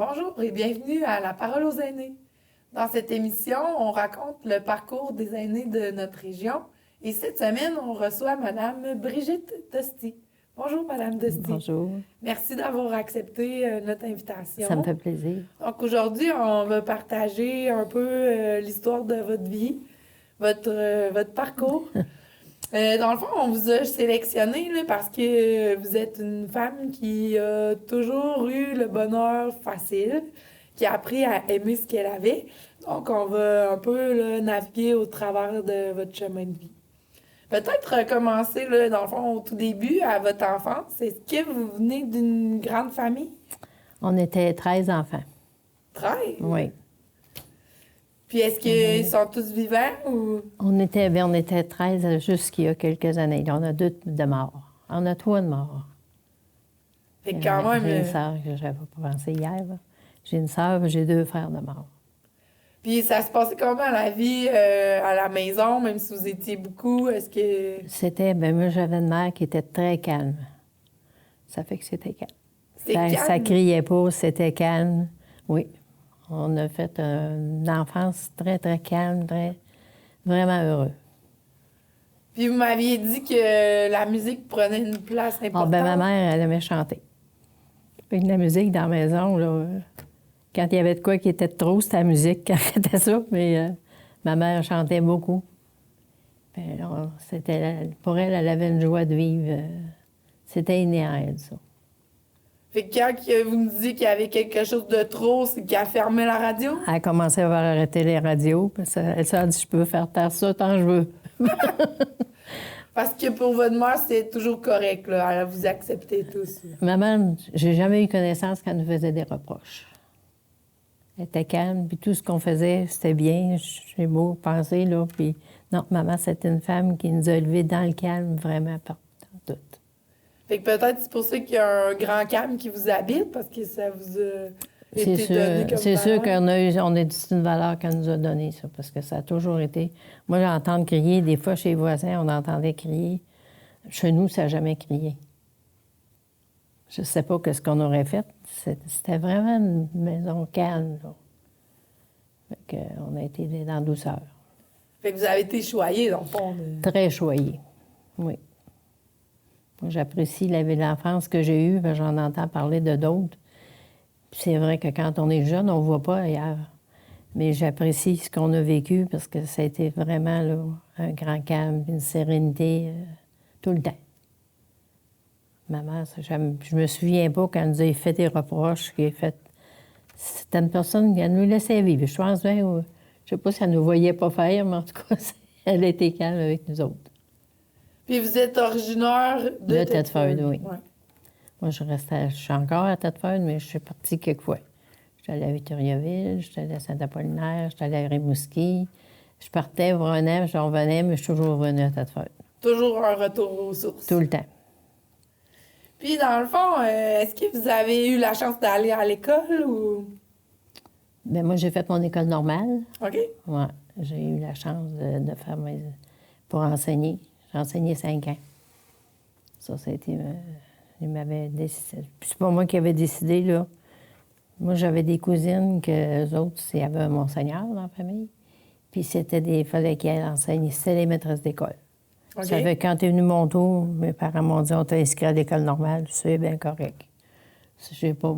Bonjour et bienvenue à La Parole aux aînés. Dans cette émission, on raconte le parcours des aînés de notre région et cette semaine, on reçoit Madame Brigitte Dosti. Bonjour Madame Dosti. Bonjour. Merci d'avoir accepté notre invitation. Ça me fait plaisir. Donc aujourd'hui, on va partager un peu l'histoire de votre vie, votre parcours. Dans le fond, on vous a sélectionné là, parce que vous êtes une femme qui a toujours eu le bonheur facile, qui a appris à aimer ce qu'elle avait. Donc, on va un peu là, naviguer au travers de votre chemin de vie. Peut-être commencer, là, dans le fond, au tout début, à votre enfance. Est-ce que vous venez d'une grande famille? On était 13 enfants. 13? Oui. Puis est-ce qu'ils sont tous vivants ou... On était 13 jusqu'il y a quelques années. On a 2 de morts. On a 3 de morts. Fait que quand même... J'ai une sœur que j'avais pas pensé hier. Là. J'ai une sœur et j'ai 2 frères de morts. Puis ça se passait comment la vie à la maison, même si vous étiez beaucoup? Est-ce que... C'était... moi, j'avais une mère qui était très calme. Ça fait que c'était calme. Calme? Ça criait pas, c'était calme. Oui. On a fait une enfance très, très calme, vraiment heureux. Puis vous m'aviez dit que la musique prenait une place importante. Ma mère, elle aimait chanter. Puis la musique dans la maison, là, quand il y avait de quoi qui était trop, c'était la musique quand elle faisait ça. Mais ma mère chantait beaucoup. Puis, pour elle, elle avait une joie de vivre. C'était inné à elle, ça. Fait que quand vous me disiez qu'il y avait quelque chose de trop, c'est qu'elle fermait la radio? Elle a commencé à arrêter les radios. Puis elle s'est dit, je peux faire taire ça tant que je veux. Parce que pour votre mère, c'est toujours correct, là. Elle vous acceptait tous. Maman, j'ai jamais eu connaissance qu'elle nous faisait des reproches. Elle était calme, puis tout ce qu'on faisait, c'était bien. J'ai beau penser, là. Puis non, maman, c'était une femme qui nous a élevés dans le calme, vraiment, par tout. Fait que peut-être c'est pour ça qu'il y a un grand calme qui vous habite, parce que ça vous a été donné comme C'est sûr valeur. qu'on a dit une valeur qu'elle nous a donnée, ça, parce que ça a toujours été... Moi, j'entends crier, des fois, chez les voisins, on entendait crier. Chez nous, ça n'a jamais crié. Je ne sais pas ce qu'on aurait fait. C'était vraiment une maison calme, là. Fait qu'on a été dans la douceur. Fait que vous avez été choyés, dans le fond. Très choyés, oui. Moi, j'apprécie l'enfance que j'ai eue, j'en entends parler de d'autres. Puis c'est vrai que quand on est jeune, on ne voit pas ailleurs. Mais j'apprécie ce qu'on a vécu parce que ça a été vraiment là, un grand calme, une sérénité tout le temps. Ma mère, je me souviens pas quand elle nous a fait des reproches, C'était une personne qui nous laissait vivre. Je pense bien, je sais pas si elle nous voyait pas faire, mais en tout cas, elle était calme avec nous autres. Puis vous êtes originaire de Thetford, oui. Ouais. Moi, je suis encore à Thetford, mais je suis partie quelques fois. J'étais allée à Victoriaville, j'étais allée à Saint-Apollinaire, j'étais allée à Rimouski. Je partais, revenais, je revenais, mais je suis toujours revenue à Thetford. Toujours un retour aux sources. Tout le temps. Puis, dans le fond, est-ce que vous avez eu la chance d'aller à l'école ou... Bien, moi, j'ai fait mon école normale. OK. Oui, j'ai eu la chance de faire pour enseigner. J'ai enseigné 5 ans. Ça a été... il m'avait décidé. Puis c'est pas moi qui avais décidé, là. Moi, j'avais des cousines que eux autres, il y avait un monseigneur dans la famille. Puis il fallait qu'elles enseignent. C'était les maîtresses d'école. Okay. Ça fait que quand t'es venu mon tour, mes parents m'ont dit, on t'a inscrit à l'école normale. C'est bien correct. J'ai pas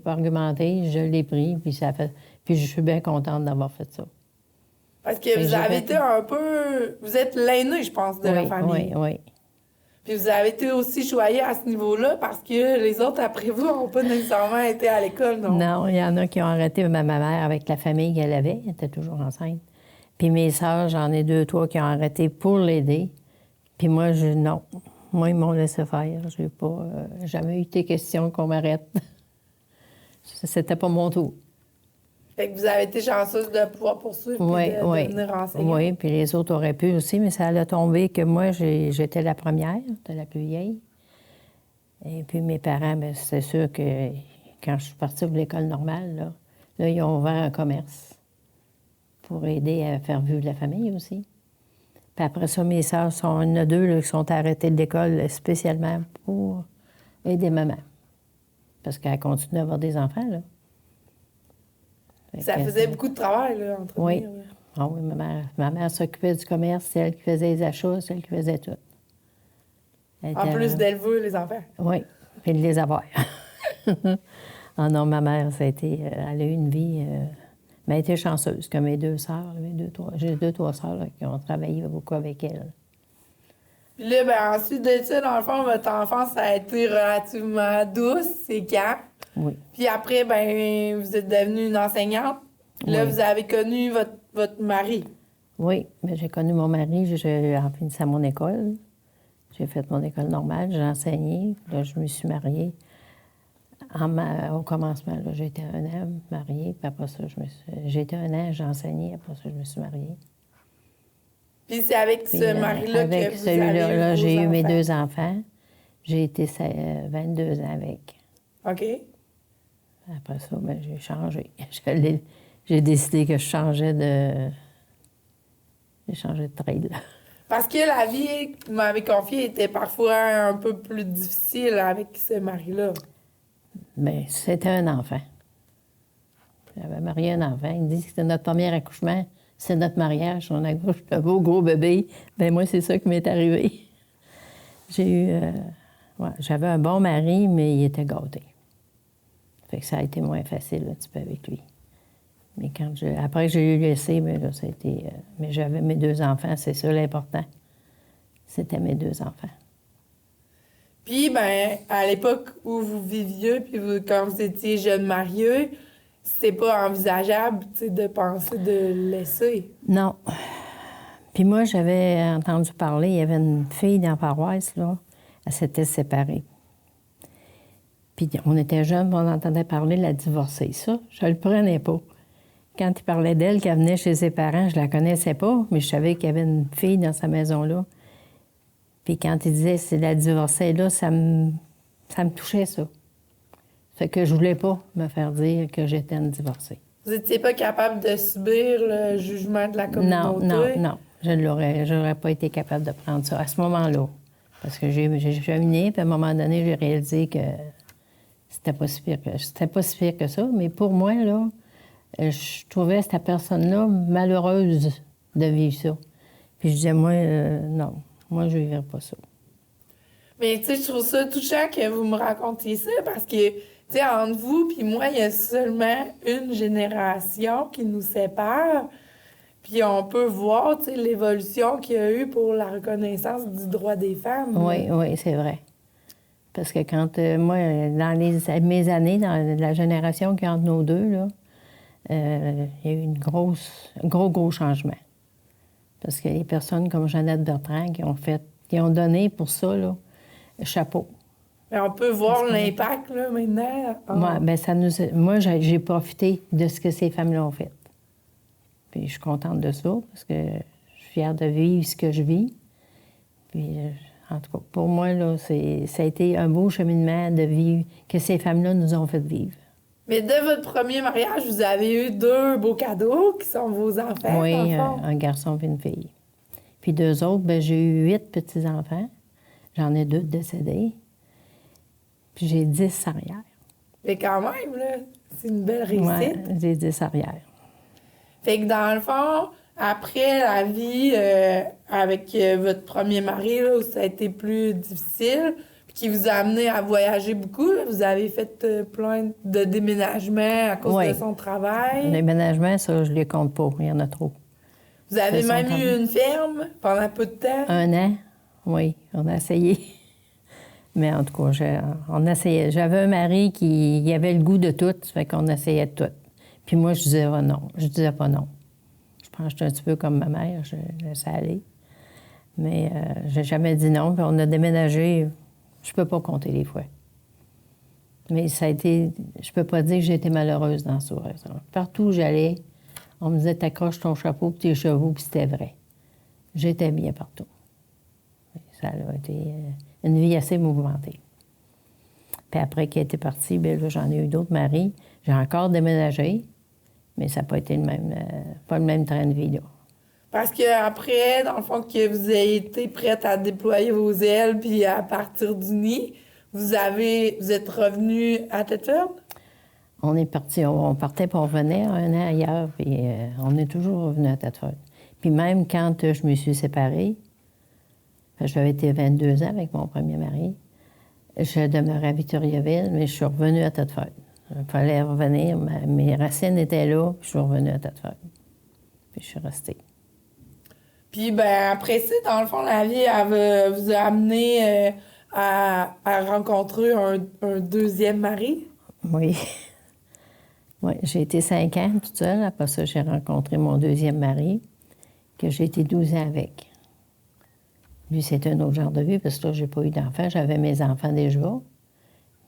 argumenté, je l'ai pris, puis ça fait... Puis je suis bien contente d'avoir fait ça. Parce que vous avez été un peu... Vous êtes l'aîné, je pense, de la famille. Oui. Puis vous avez été aussi choyé à ce niveau-là parce que les autres après vous n'ont pas nécessairement été à l'école, non? Non, il y en a qui ont arrêté ma mère avec la famille qu'elle avait. Elle était toujours enceinte. Puis mes sœurs, j'en ai 2, 3 qui ont arrêté pour l'aider. Puis moi, non. Moi, ils m'ont laissé faire. J'ai pas jamais eu des questions qu'on m'arrête. C'était pas mon tour. Fait que vous avez été chanceuse de pouvoir poursuivre et de devenir enseignante. Oui, puis les autres auraient pu aussi, mais ça allait tomber que moi, j'étais la première, j'étais la plus vieille. Et puis mes parents, bien, c'est sûr que quand je suis partie de l'école normale, là, ils ont ouvert un commerce pour aider à faire vivre la famille aussi. Puis après ça, mes sœurs, il y en a 2 là, qui sont arrêtées de l'école spécialement pour aider maman. Parce qu'elle continue à avoir des enfants, là. Ça faisait beaucoup de travail, là, entretenir. Oui. Là. Ah oui, ma mère s'occupait du commerce, c'est elle qui faisait les achats, c'est elle qui faisait tout. En plus d'élever les enfants. Oui, puis de les avoir. Ah non, ma mère, ça a été, elle a eu une vie, mais elle était chanceuse, comme mes deux sœurs, j'ai deux, trois sœurs là, qui ont travaillé beaucoup avec elle. Puis là, ben, ensuite de ça, dans le fond, votre enfance, ça a été relativement douce, c'est quand? Oui. Puis après, ben, vous êtes devenue une enseignante. Puis là, Oui. vous avez connu votre mari. Oui, mais j'ai connu mon mari, en finissant mon école. J'ai fait mon école normale, j'ai enseigné. Là, je me suis mariée. Au commencement, là, j'ai été 1 an mariée, puis après ça, j'ai été 1 an, j'ai enseigné, après ça, je me suis mariée. Puis c'est avec Puis, ce mari-là que avec vous celui-là, avez eu là, vos j'ai eu mes enfants. 2 enfants. J'ai été 22 ans avec. OK. Après ça, ben, j'ai changé. J'ai décidé que je changeais de... J'ai changé de trail, là. Parce que la vie que vous m'avez confiée était parfois un peu plus difficile avec ce mari-là. Bien, c'était un enfant. J'avais marié un enfant. Il dit que c'était notre premier accouchement, c'est notre mariage. On accouche un beau gros bébé. Bien, moi, c'est ça qui m'est arrivé. J'avais un bon mari, mais il était gâté. Fait que ça a été moins facile un petit peu avec lui. Mais après que j'ai eu laissé, bien là, ça a été... mais j'avais mes 2 enfants, c'est ça l'important. C'était mes 2 enfants. Puis, ben, à l'époque où vous viviez, puis quand vous étiez jeune marié, c'était pas envisageable, tu sais, de penser de le laisser. Non. Puis moi, j'avais entendu parler, il y avait une fille dans la paroisse, là, elle s'était séparée. Puis on était jeunes, puis on entendait parler de la divorcer. Ça, je le prenais pas. Quand il parlait d'elle, qu'elle venait chez ses parents, je la connaissais pas, mais je savais qu'il y avait une fille dans sa maison-là. Puis quand il disait c'est la divorcer, là, ça me touchait, ça. Fait que je voulais pas me faire dire que j'étais une divorcée. Vous étiez pas capable de subir le jugement de la communauté? Non. Je n'aurais pas été capable de prendre ça à ce moment-là. Parce que j'ai cheminé, puis à un moment donné, j'ai réalisé que c'était pas si pire que ça. Mais pour moi, là, je trouvais cette personne-là malheureuse de vivre ça. Puis je disais, moi, non, moi, je ne vivrais pas ça. Mais tu sais, je trouve ça touchant que vous me racontiez ça parce que, tu sais, entre vous puis moi, il y a seulement une génération qui nous sépare. Puis on peut voir, tu sais, l'évolution qu'il y a eu pour la reconnaissance du droit des femmes. Oui, c'est vrai. Parce que quand, moi, dans mes années, dans la génération qui est entre nos deux, là, il y a eu un gros changement. Parce que les personnes comme Jeannette Bertrand qui ont donné pour ça, là, chapeau. Mais on peut voir l'impact, là, maintenant. Moi, j'ai profité de ce que ces femmes-là ont fait. Puis je suis contente de ça, parce que je suis fière de vivre ce que je vis. Puis, en tout cas, pour moi, là, ça a été un beau cheminement de vivre, que ces femmes-là nous ont fait vivre. Mais dès votre premier mariage, vous avez eu 2 beaux cadeaux qui sont vos enfants. Oui, un garçon et une fille. Puis 2 autres, bien, j'ai eu 8 petits-enfants. J'en ai 2 décédés. Puis j'ai 10 arrières. Mais quand même, là, c'est une belle réussite. Oui, j'ai 10 arrières. Fait que dans le fond, après la vie avec votre premier mari, là, où ça a été plus difficile, puis qui vous a amené à voyager beaucoup, là, vous avez fait plein de déménagements à cause de son travail. Les déménagements, ça, je les compte pas. Il y en a trop. Vous avez même eu une ferme pendant peu de temps? 1 an, oui. On a essayé. Mais en tout cas, on essayait. J'avais un mari qui avait le goût de tout, ça fait qu'on essayait de tout. Puis moi, je disais pas non. Je disais pas non. Je pense que j'étais un petit peu comme ma mère, je laissais aller. Mais j'ai jamais dit non. Puis on a déménagé, je peux pas compter les fois. Mais ça a été... Je peux pas dire que j'ai été malheureuse dans ça. Partout où j'allais, on me disait « T'accroches ton chapeau puis tes chevaux », puis c'était vrai. J'étais bien partout. Ça a été une vie assez mouvementée. Puis après qu'il était parti, bien là, j'en ai eu d'autres maris. J'ai encore déménagé, mais ça n'a pas été pas le même train de vie, là. Parce qu'après, dans le fond, que vous avez été prête à déployer vos ailes puis à partir du nid, vous êtes revenu à Thetford? On est parti, on partait pour revenir un an ailleurs, puis on est toujours revenu à Thetford. Puis même quand je me suis séparée, j'avais été 22 ans avec mon premier mari, je demeurais à Victoriaville, mais je suis revenue à Thetford. Il fallait revenir, mes racines étaient là, puis je suis revenue à Thetford. Puis je suis restée. Puis, ben, après ça, dans le fond, la vie, vous a amené à rencontrer un deuxième mari. Oui. Oui, j'ai été 5 ans toute seule. Après ça, j'ai rencontré mon deuxième mari, que j'ai été 12 ans avec. Lui, c'était un autre genre de vie, parce que là, j'ai pas eu d'enfants. J'avais mes enfants déjà.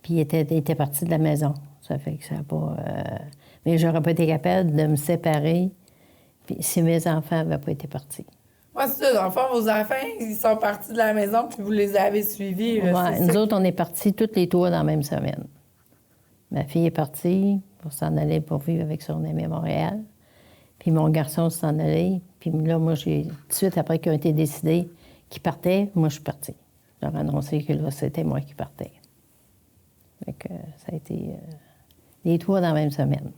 Puis, il était parti de la maison. Ça fait que ça n'a pas... Mais j'aurais pas été capable de me séparer puis si mes enfants n'avaient pas été partis. Moi, c'est ça. Dans le fond, vos enfants, ils sont partis de la maison, puis vous les avez suivis. Ouais, nous autres, on est partis toutes les trois dans la même semaine. Ma fille est partie pour s'en aller pour vivre avec son ami à Montréal. Puis mon garçon s'en allait. Puis là, moi, tout de suite après qu'ils ont été décidés qu'ils partaient, moi, je suis partie. Je leur ai annoncé que là, c'était moi qui partais. Fait que ça a été les trois dans la même semaine.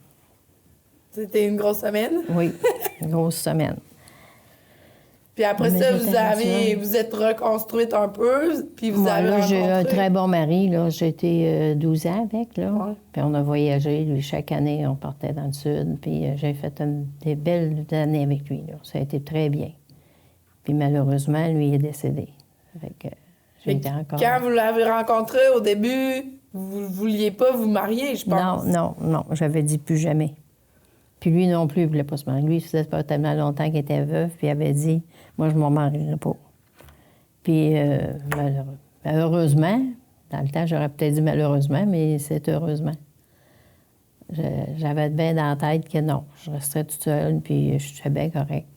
C'était une grosse semaine? Oui, une grosse semaine. Puis après Mais ça, j'étais vous êtes reconstruite un peu, puis vous Moi, avez là, j'ai un rencontré... très bon mari, là. J'ai été 12 ans avec, là. Ouais. Puis on a voyagé, lui, chaque année, on partait dans le sud. Puis j'ai fait des belles années avec lui, là. Ça a été très bien. Puis malheureusement, lui, il est décédé. Fait que j'ai été encore... Quand vous l'avez rencontré au début, vous ne vouliez pas vous marier, je pense. Non, j'avais dit plus jamais. Puis lui non plus, il ne voulait pas se marier. Lui, ça faisait pas tellement longtemps qu'il était veuf, puis il avait dit, moi, je ne m'en marierai pas. Puis, heureusement, dans le temps, j'aurais peut-être dit malheureusement, mais c'est heureusement. J'avais bien dans la tête que non, je resterais toute seule, puis je suis bien correct.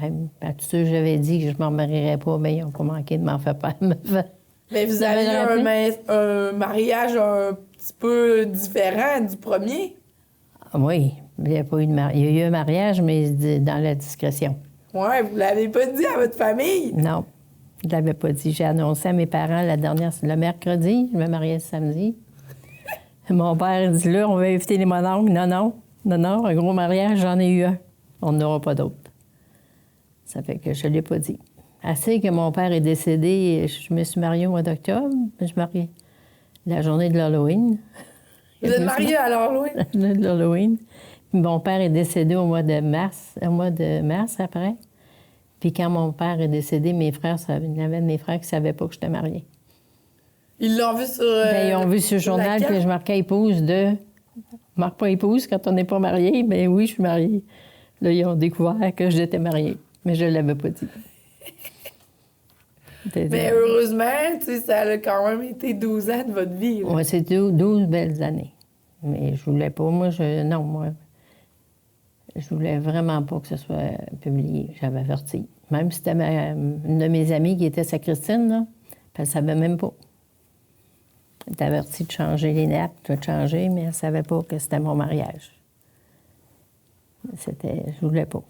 Même à tous ceux que j'avais dit que je ne m'en marierais pas, bien, ils n'ont pas manqué de m'en faire pas. Mais vous avez eu un mariage un petit peu différent du premier. Oui, il n'y a pas eu de mariage. Il y a eu un mariage, mais dans la discrétion. Oui, vous l'avez pas dit à votre famille. Non, je ne l'avais pas dit. J'ai annoncé à mes parents le mercredi, je me mariais le samedi. Mon père dit là, on va inviter les mononcles. Non, un gros mariage, j'en ai eu un. On n'en aura pas d'autre. Ça fait que je ne l'ai pas dit. Assez que mon père est décédé, je me suis mariée au mois d'octobre. Je me suis mariée la journée de l'Halloween. Vous êtes mariée à l'Halloween? La journée de l'Halloween. Mon père est décédé au mois de mars après. Puis quand mon père est décédé, il y avait de mes frères qui ne savaient pas que j'étais mariée. Ils l'ont vu sur... Ils ont vu sur le journal que je marquais épouse de... On marque pas épouse quand on n'est pas marié. Bien oui, je suis mariée. Là, ils ont découvert que j'étais mariée. Mais je ne l'avais pas dit. Mais heureusement, tu sais, ça a quand même été 12 ans de votre vie. Oui, c'est 12 belles années. Mais je voulais pas. Je voulais vraiment pas que ce soit publié. J'avais averti. Même si c'était une de mes amies qui était sacristine, là, elle ne savait même pas. Elle était avertie de changer les nappes, de changer, mais elle ne savait pas que c'était mon mariage. Je voulais pas.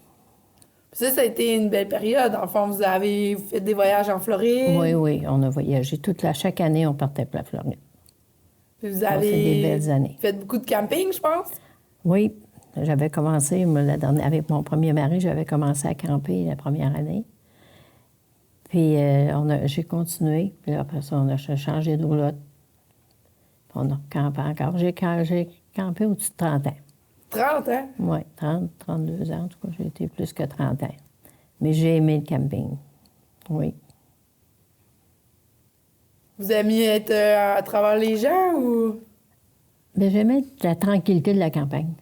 Ça a été une belle période. En fond, vous avez fait des voyages en Floride. Oui, on a voyagé. Chaque année, on partait pour la Floride. Puis vous avez des belles années. Fait beaucoup de camping, je pense? Oui. J'avais commencé, avec mon premier mari, j'avais commencé à camper la première année. Puis j'ai continué. Puis après ça, on a changé de roulotte. Puis on a campé encore. J'ai campé au-dessus de 30 ans. 30 ans? Oui, 32 ans. En tout cas, j'ai été plus que 30 ans. Mais j'ai aimé le camping. Oui. Vous aimiez être à travers les gens ou? Bien, j'aimais la tranquillité de la campagne.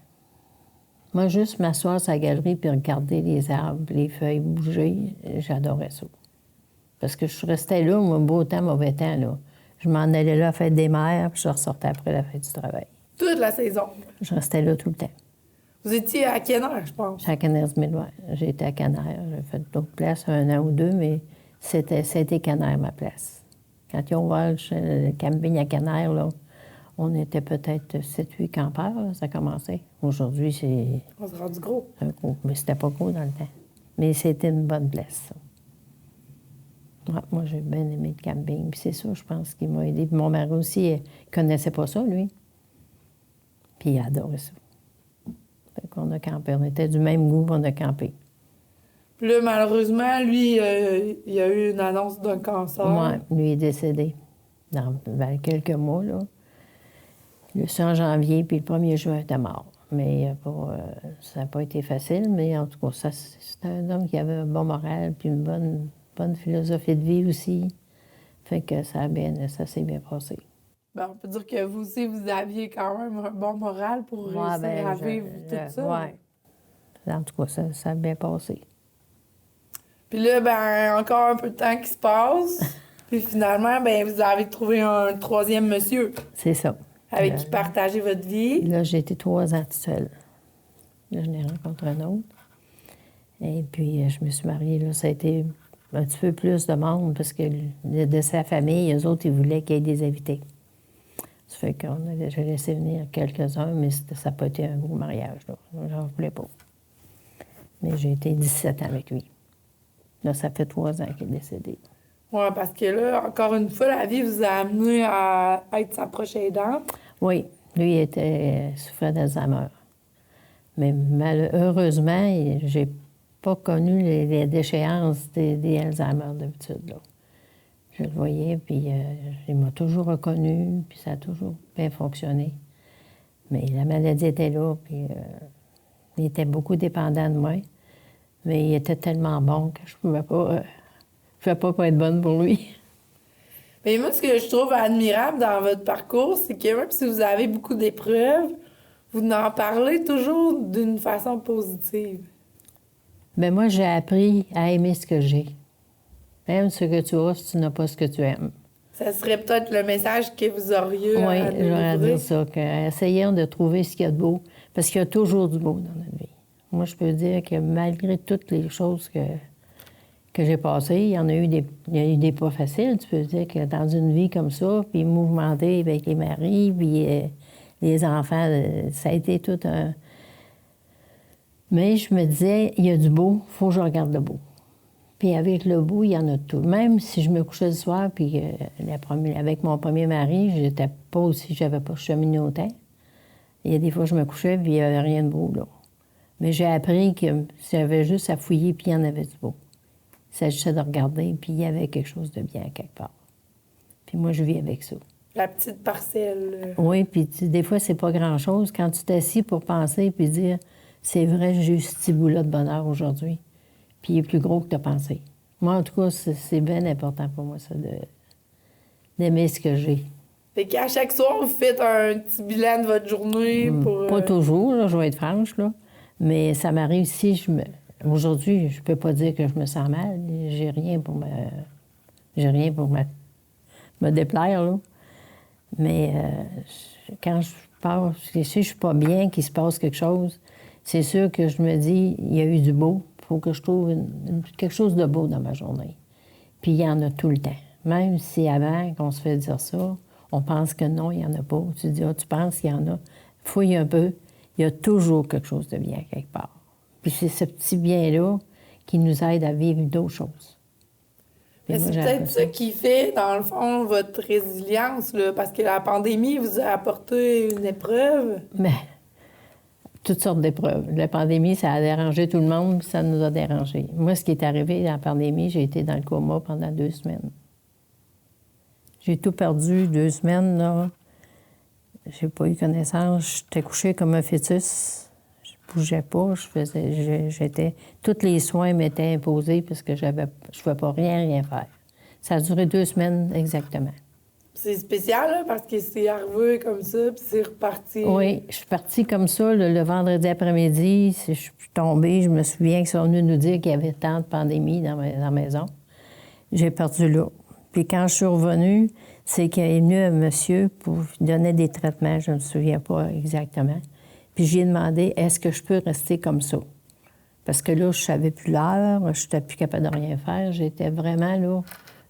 Moi, juste m'asseoir sur la galerie puis regarder les arbres, les feuilles bouger, j'adorais ça. Parce que je restais là, moi, beau temps, mauvais temps, là. Je m'en allais là à la fête des mères, puis je ressortais après la fête du travail. Toute la saison? Je restais là tout le temps. Vous étiez à Kenner, je pense? À Canner-Smith, oui. J'ai été à Canner. J'ai fait d'autres places, 1 an ou 2, mais c'était Canner, ma place. Quand ils ont ouvert le camping à Canner, là, on était peut-être 7-8 campeurs, là, ça commençait. Aujourd'hui, c'est... On s'est rendu gros. Gros. Mais c'était pas gros dans le temps. Mais c'était une bonne place, ça. Ouais, moi, j'ai bien aimé le camping. Puis c'est ça, je pense, qui m'a aidé. Puis mon mari aussi, il connaissait pas ça, lui. Puis il a adoré ça. Fait qu'on a campé. On était du même goût, on a campé. Puis là, malheureusement, lui, il y a eu une annonce d'un cancer. Oui, lui est décédé dans quelques mois, là. Le 100 janvier, puis le 1er juin, il était mort. Mais ça n'a pas été facile, mais en tout cas, c'était un homme qui avait un bon moral, puis une bonne philosophie de vie aussi. Fait que ça s'est bien passé. Ben, on peut dire que vous aussi, vous aviez quand même un bon moral pour réussir à vivre tout ça. Oui. En tout cas, ça a bien passé. Puis là, ben, encore un peu de temps qui se passe. Puis finalement, ben, vous avez trouvé un troisième monsieur. C'est ça. Avec qui partager votre vie. Là, j'ai été 3 ans toute seule. Là, je l'ai rencontré un autre. Et puis, je me suis mariée. Là, ça a été un petit peu plus de monde parce que de sa famille, eux autres, ils voulaient qu'il y ait des invités. Ça fait qu'on a déjà laissé venir quelques-uns, mais ça n'a pas été un gros mariage. J'en voulais pas. Mais j'ai été 17 ans avec lui. Là, ça fait 3 ans qu'il est décédé. Oui, parce que là, encore une fois, la vie vous a amené à être sa prochaine aidante. Oui, lui souffrait d'Alzheimer. Mais heureusement, j'ai pas connu les déchéances des Alzheimer d'habitude, là. Je le voyais, puis il m'a toujours reconnu, puis ça a toujours bien fonctionné. Mais la maladie était là, puis il était beaucoup dépendant de moi. Mais il était tellement bon que je pouvais pas être bonne pour lui. Mais moi, ce que je trouve admirable dans votre parcours, c'est que même si vous avez beaucoup d'épreuves, vous en parlez toujours d'une façon positive. Bien, moi, j'ai appris à aimer ce que j'ai. Aime ce que tu as si tu n'as pas ce que tu aimes. Ça serait peut-être le message que vous auriez à Oui, j'aurais à délivrer. dire ça, essayons de trouver ce qu'il y a de beau, parce qu'il y a toujours du beau dans notre vie. Moi, je peux dire que malgré toutes les choses que j'ai passées, il y a eu des pas faciles. Tu peux dire que dans une vie comme ça, puis mouvementée avec les maris, puis les enfants, ça a été tout un... Mais je me disais, il y a du beau, il faut que je regarde le beau. Puis avec le beau, il y en a tout. Même si je me couchais le soir, puis avec mon premier mari, j'avais pas cheminé autant. Il y a des fois, je me couchais, puis il n'y avait rien de beau, là. Mais j'ai appris que j'avais juste à fouiller, puis il y en avait du beau. Il s'agissait de regarder, puis il y avait quelque chose de bien quelque part. Puis moi, je vis avec ça. La petite parcelle. Oui, puis des fois, c'est pas grand-chose. Quand tu t'assis pour penser, puis dire, c'est vrai, j'ai eu ce petit bout-là de bonheur aujourd'hui, puis il est plus gros que tu as pensé. Moi, en tout cas, c'est bien important pour moi, ça, d'aimer ce que j'ai. Fait qu'à chaque soir, vous faites un petit bilan de votre journée pour... Pas toujours, là, je vais être franche, là. Mais ça m'arrive si aujourd'hui, je peux pas dire que je me sens mal. J'ai rien pour me déplaire, là. Mais quand je pense, si je suis pas bien, qu'il se passe quelque chose, c'est sûr que je me dis, il y a eu du beau. Il faut que je trouve quelque chose de beau dans ma journée. Puis il y en a tout le temps. Même si avant qu'on se fait dire ça, on pense que non, il n'y en a pas. Tu dis, tu penses qu'il y en a. Fouille un peu. Il y a toujours quelque chose de bien quelque part. Puis c'est ce petit bien-là qui nous aide à vivre d'autres choses. Mais c'est peut-être ça qui fait, dans le fond, votre résilience, là, parce que la pandémie vous a apporté une épreuve. Mais toutes sortes d'épreuves. La pandémie, ça a dérangé tout le monde, puis ça nous a dérangé. Moi, ce qui est arrivé dans la pandémie, j'ai été dans le coma pendant 2 semaines. J'ai tout perdu 2 semaines, là. J'ai pas eu connaissance. J'étais couchée comme un fœtus. Je bougeais pas. Tous les soins m'étaient imposés parce que je pouvais pas rien faire. Ça a duré 2 semaines exactement. C'est spécial, là, parce que c'est arrivé comme ça, puis c'est reparti. Oui, je suis partie comme ça le vendredi après-midi. Je suis tombée. Je me souviens qu'ils sont venus nous dire qu'il y avait tant de pandémies dans la maison. J'ai perdu là. Puis quand je suis revenue, c'est qu'il est venu un monsieur pour donner des traitements, je ne me souviens pas exactement. Puis j'ai demandé, est-ce que je peux rester comme ça? Parce que là, je savais plus l'heure, je n'étais plus capable de rien faire, j'étais vraiment là,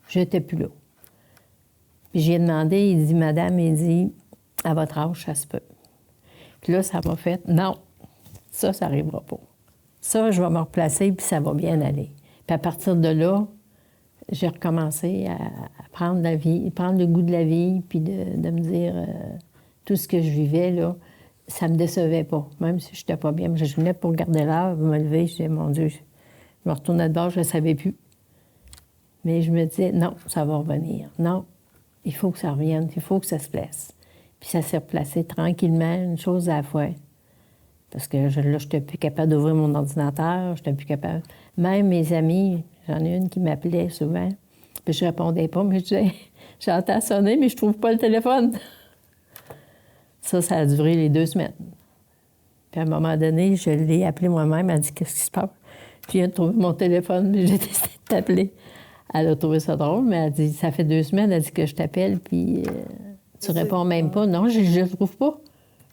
j'étais plus là. Puis j'ai demandé, il dit, madame, il dit, à votre âge, ça se peut. Puis là, ça m'a fait, non, ça n'arrivera pas. Ça, je vais me replacer, puis ça va bien aller. Puis à partir de là, j'ai recommencé à prendre la vie, prendre le goût de la vie, puis de me dire tout ce que je vivais, là, ça me décevait pas, même si je n'étais pas bien. Je venais pour garder l'heure, me lever, je disais, mon Dieu, je me retournais de bord, je ne savais plus. Mais je me disais, non, ça va revenir. Non, il faut que ça revienne, il faut que ça se place. Puis ça s'est replacé tranquillement, une chose à la fois. Parce que là, je n'étais plus capable d'ouvrir mon ordinateur, je n'étais plus capable. Même mes amis, j'en ai une qui m'appelait souvent, puis je répondais pas, mais je disais, j'entends sonner, mais je trouve pas le téléphone. Ça a duré les 2 semaines. Puis à un moment donné, je l'ai appelée moi-même, elle a dit, qu'est-ce qui se passe? Je viens de trouver mon téléphone, mais j'ai décidé de t'appeler. Elle a trouvé ça drôle, mais elle a dit, ça fait 2 semaines, elle a dit que je t'appelle, puis tu réponds même pas. Non, je le trouve pas.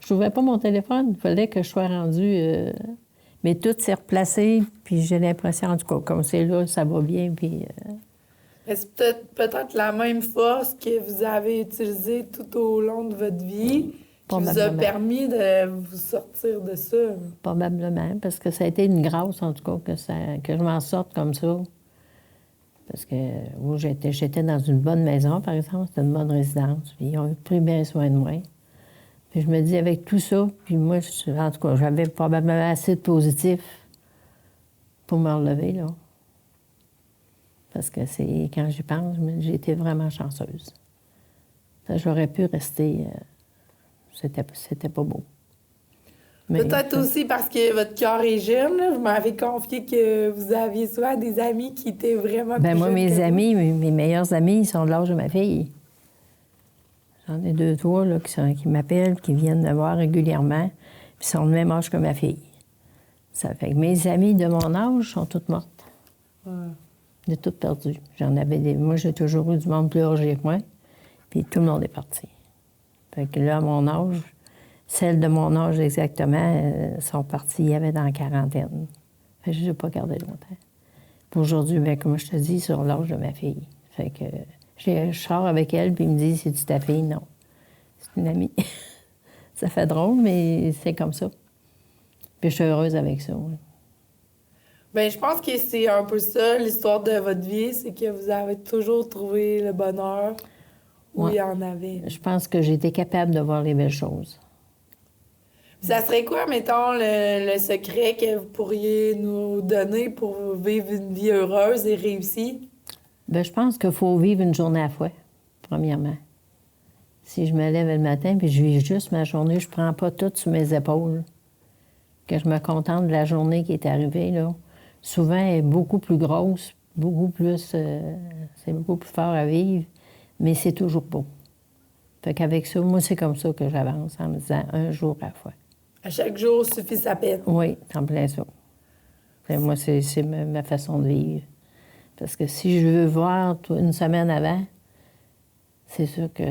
Je trouvais pas mon téléphone. Il fallait que je sois rendue... Mais tout s'est replacé, puis j'ai l'impression, en tout cas, comme c'est là, ça va bien, puis... Mais c'est peut-être la même force que vous avez utilisée tout au long de votre vie qui vous a permis de vous sortir de ça. Probablement, parce que ça a été une grâce, en tout cas, que je m'en sorte comme ça. Parce que où j'étais dans une bonne maison, par exemple, c'était une bonne résidence, puis ils ont pris bien soin de moi. Puis je me dis, avec tout ça, puis moi, en tout cas, j'avais probablement assez de positif pour me relever, là. Parce que quand j'y pense, j'ai été vraiment chanceuse. J'aurais pu rester... c'était pas beau. Peut-être aussi parce que votre cœur est jeune. Là. Vous m'avez confié que vous aviez souvent des amis qui étaient vraiment plus moi, jeunes mes que amis, vous. mes meilleurs amis, ils sont de l'âge de ma fille. J'en ai 2, 3 là, qui m'appellent, qui viennent me voir régulièrement, puis sont le même âge que ma fille. Ça fait que mes amis de mon âge sont toutes mortes. Ouais. J'ai toutes perdues. Moi, j'ai toujours eu du monde plus âgé que moi, puis tout le monde est parti. Fait que là, à mon âge, celles de mon âge exactement sont parties, il y avait dans la quarantaine. Fait que je ne les ai pas gardées longtemps. Puis aujourd'hui, bien, comme je te dis, sur l'âge de ma fille. Fait que je sors avec elle, puis il me dit, c'est-tu ta fille? Non. C'est une amie. Ça fait drôle, mais c'est comme ça. Puis je suis heureuse avec ça, oui. Bien, je pense que c'est un peu ça, l'histoire de votre vie, c'est que vous avez toujours trouvé le bonheur où il y en avait. Je pense que j'ai été capable de voir les belles choses. Ça serait quoi, mettons, le secret que vous pourriez nous donner pour vivre une vie heureuse et réussie? Bien, je pense qu'il faut vivre une journée à la fois, premièrement. Si je me lève le matin puis je vis juste ma journée, je prends pas tout sur mes épaules, que je me contente de la journée qui est arrivée, là. Souvent, elle est beaucoup plus grosse, beaucoup plus... c'est beaucoup plus fort à vivre, mais c'est toujours beau. Fait qu'avec ça, moi, c'est comme ça que j'avance, en me disant un jour à la fois. À chaque jour suffit sa peine. Oui, c'est en plein ça. Fait, moi, c'est ma façon de vivre. Parce que si je veux voir une semaine avant, c'est sûr que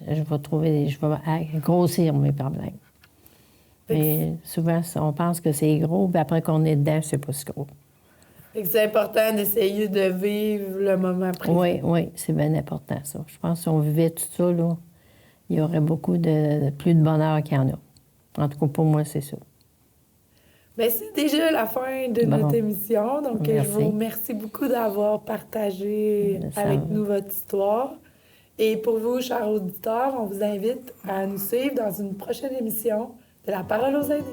je vais grossir mes problèmes. Mais souvent, on pense que c'est gros, puis après qu'on est dedans, c'est pas si gros. Fait que c'est important d'essayer de vivre le moment présent. Oui, c'est bien important, ça. Je pense que si on vivait tout ça, là, il y aurait beaucoup plus de bonheur qu'il y en a. En tout cas, pour moi, c'est ça. Bien, c'est déjà la fin de notre émission. Donc, je vous remercie beaucoup d'avoir partagé avec nous votre histoire. Et pour vous, chers auditeurs, on vous invite à nous suivre dans une prochaine émission de La Parole aux aînés.